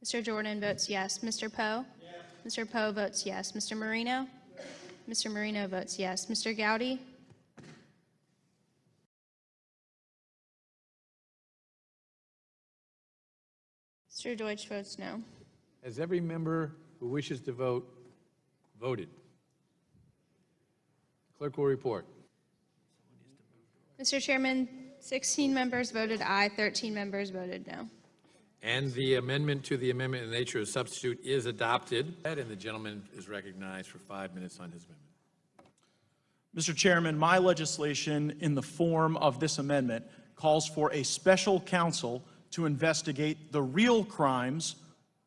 Mr. Jordan votes yes. Mr. Poe? Yes. Mr. Poe votes yes. Mr. Marino? Yes. Mr. Marino votes yes. Mr. Gowdy? Mr. Deutsch votes no. Has every member who wishes to vote voted? Clerk will report. Mr. Chairman, 16 members voted aye, 13 members voted no. And the amendment to the amendment in the nature of substitute is adopted. And the gentleman is recognized for 5 minutes on his amendment. Mr. Chairman, my legislation in the form of this amendment calls for a special counsel to investigate the real crimes,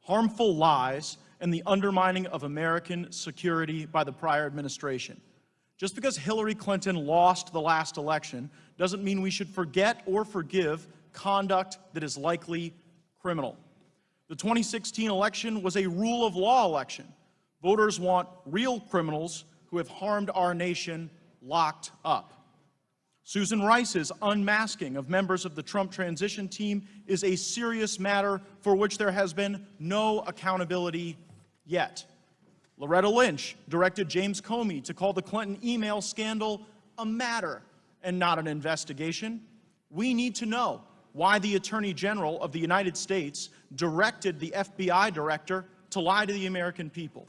harmful lies, and the undermining of American security by the prior administration. Just because Hillary Clinton lost the last election doesn't mean we should forget or forgive conduct that is likely criminal. The 2016 election was a rule of law election. Voters want real criminals who have harmed our nation locked up. Susan Rice's unmasking of members of the Trump transition team is a serious matter for which there has been no accountability yet. Loretta Lynch directed James Comey to call the Clinton email scandal a matter and not an investigation. We need to know why the Attorney General of the United States directed the FBI director to lie to the American people.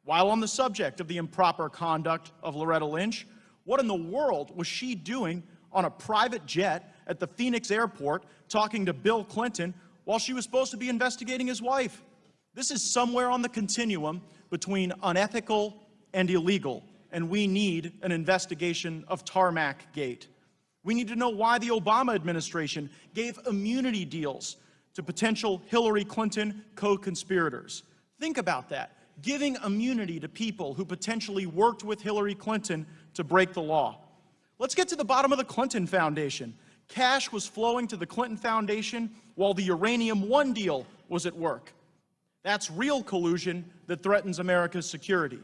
While on the subject of the improper conduct of Loretta Lynch, what in the world was she doing on a private jet at the Phoenix airport talking to Bill Clinton while she was supposed to be investigating his wife? This is somewhere on the continuum between unethical and illegal, and we need an investigation of Tarmac Gate. We need to know why the Obama administration gave immunity deals to potential Hillary Clinton co-conspirators. Think about that, giving immunity to people who potentially worked with Hillary Clinton to break the law. Let's get to the bottom of the Clinton Foundation. Cash was flowing to the Clinton Foundation while the Uranium One deal was at work. That's real collusion that threatens America's security.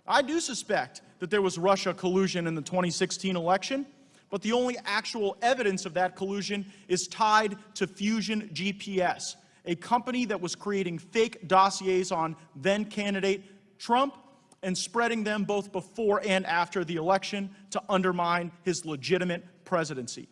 I do suspect that there was Russia collusion in the 2016 election, but the only actual evidence of that collusion is tied to Fusion GPS, a company that was creating fake dossiers on then-candidate Trump and spreading them both before and after the election to undermine his legitimate presidency.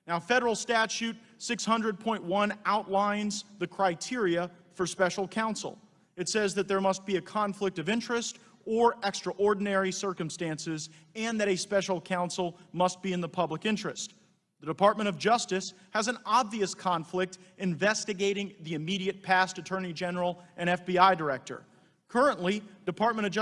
Now, federal statute 600.1 outlines the criteria for special counsel. It says that there must be a conflict of interest or extraordinary circumstances, and that a special counsel must be in the public interest. The Department of Justice has an obvious conflict investigating the immediate past Attorney General and FBI Director. Currently, Department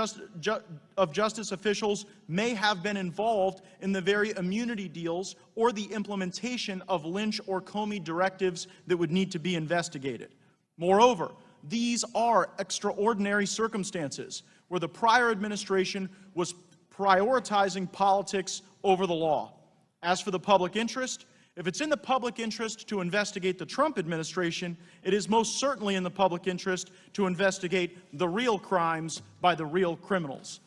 of Justice officials may have been involved in the very immunity deals or the implementation of Lynch or Comey directives that would need to be investigated. Moreover, these are extraordinary circumstances where the prior administration was prioritizing politics over the law. As for the public interest, if it's in the public interest to investigate the Trump administration, it is most certainly in the public interest to investigate the real crimes by the real criminals.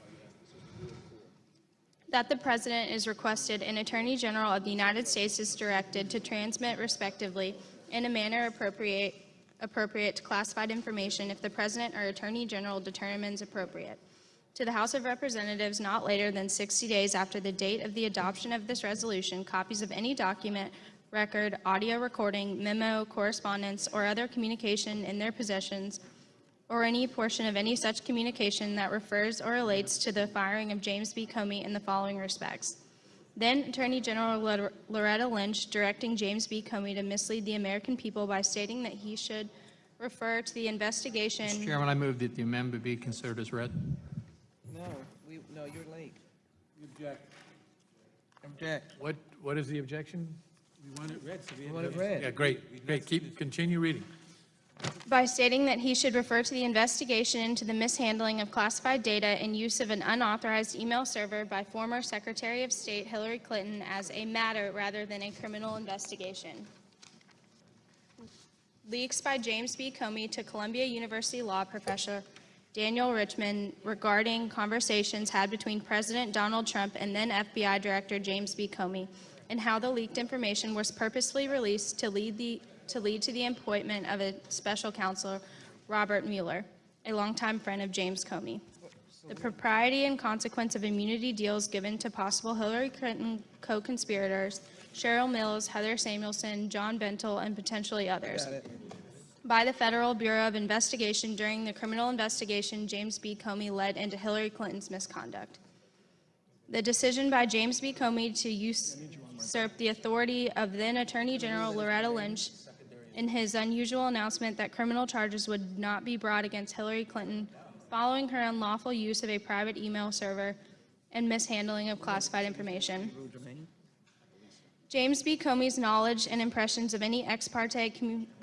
That the President is requested and Attorney General of the United States is directed to transmit respectively in a manner appropriate to classified information if the President or Attorney General determines appropriate. To the House of Representatives, not later than 60 days after the date of the adoption of this resolution, copies of any document, record, audio recording, memo, correspondence, or other communication in their possessions, or any portion of any such communication that refers or relates to the firing of James B. Comey in the following respects. Then Attorney General Loretta Lynch directing James B. Comey to mislead the American people by stating that he should refer to the investigation. Mr. Chairman, I move that the amendment be considered as read. No, you're late. You object. Object. What is the objection? We want it read, so we Want it read. Yeah, great. Continue reading. By stating that he should refer to the investigation into the mishandling of classified data and use of an unauthorized email server by former Secretary of State Hillary Clinton as a matter rather than a criminal investigation. Leaks by James B. Comey to Columbia University law professor Daniel Richman regarding conversations had between President Donald Trump and then FBI Director James B. Comey, and how the leaked information was purposefully released to lead to the appointment of a special counsel Robert Mueller, a longtime friend of James Comey. The propriety and consequence of immunity deals given to possible Hillary Clinton co-conspirators, Cheryl Mills, Heather Samuelson, John Bentel, and potentially others, Got it. by the Federal Bureau of Investigation during the criminal investigation James B. Comey led into Hillary Clinton's misconduct. The decision by James B. Comey to usurp the authority of then Attorney General Loretta Lynch in his unusual announcement that criminal charges would not be brought against Hillary Clinton following her unlawful use of a private email server and mishandling of classified information. James B. Comey's knowledge and impressions of any ex parte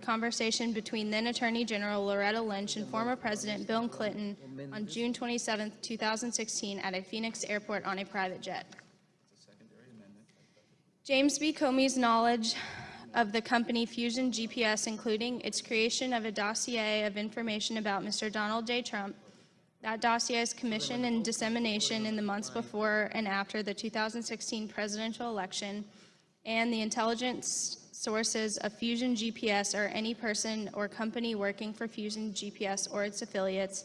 conversation between then Attorney General Loretta Lynch and former President Bill Clinton on June 27, 2016 at a Phoenix airport on a private jet. James B. Comey's knowledge of the company Fusion GPS, including its creation of a dossier of information about Mr. Donald J. Trump, that dossier's commission and dissemination in the months before and after the 2016 presidential election, and the intelligence sources of Fusion GPS or any person or company working for Fusion GPS or its affiliates,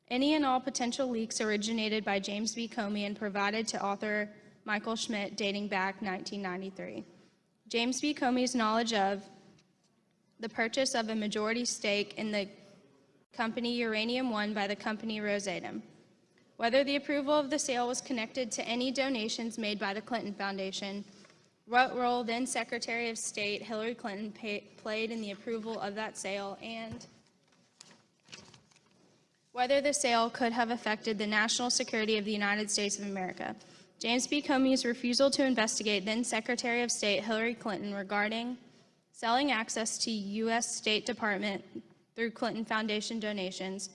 any and all potential leaks originated by James B. Comey and provided to author Michael Schmidt dating back 1993. James B. Comey's knowledge of the purchase of a majority stake in the company Uranium One by the company Rosatom. Whether the approval of the sale was connected to any donations made by the Clinton Foundation, what role then Secretary of State Hillary Clinton played in the approval of that sale, and whether the sale could have affected the national security of the United States of America. James B. Comey's refusal to investigate then Secretary of State Hillary Clinton regarding selling access to U.S. State Department through Clinton Foundation donations,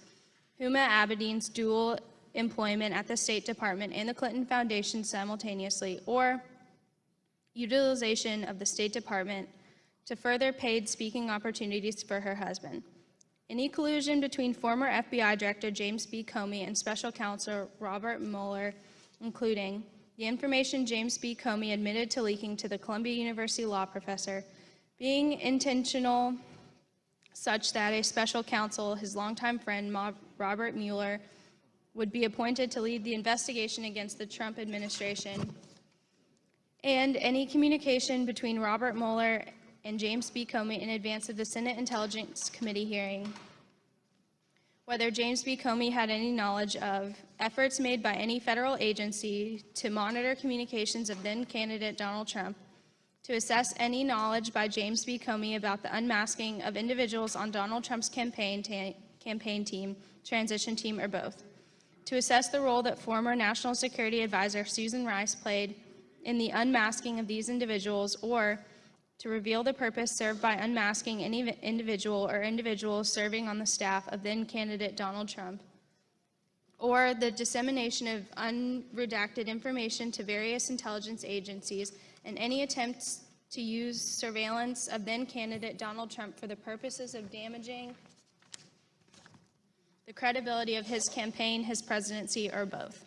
Huma Abedin's dual employment at the State Department and the Clinton Foundation simultaneously, or utilization of the State Department to further paid speaking opportunities for her husband. Any collusion between former FBI Director James B. Comey and Special Counsel Robert Mueller, including the information James B. Comey admitted to leaking to the Columbia University law professor, being intentional such that a special counsel, his longtime friend Robert Mueller, would be appointed to lead the investigation against the Trump administration, and any communication between Robert Mueller and James B. Comey in advance of the Senate Intelligence Committee hearing. Whether James B. Comey had any knowledge of efforts made by any federal agency to monitor communications of then-candidate Donald Trump, to assess any knowledge by James B. Comey about the unmasking of individuals on Donald Trump's campaign team, transition team, or both, to assess the role that former National Security Advisor Susan Rice played in the unmasking of these individuals, or to reveal the purpose served by unmasking any individual or individuals serving on the staff of then-candidate Donald Trump, or the dissemination of unredacted information to various intelligence agencies, and any attempts to use surveillance of then-candidate Donald Trump for the purposes of damaging the credibility of his campaign, his presidency, or both.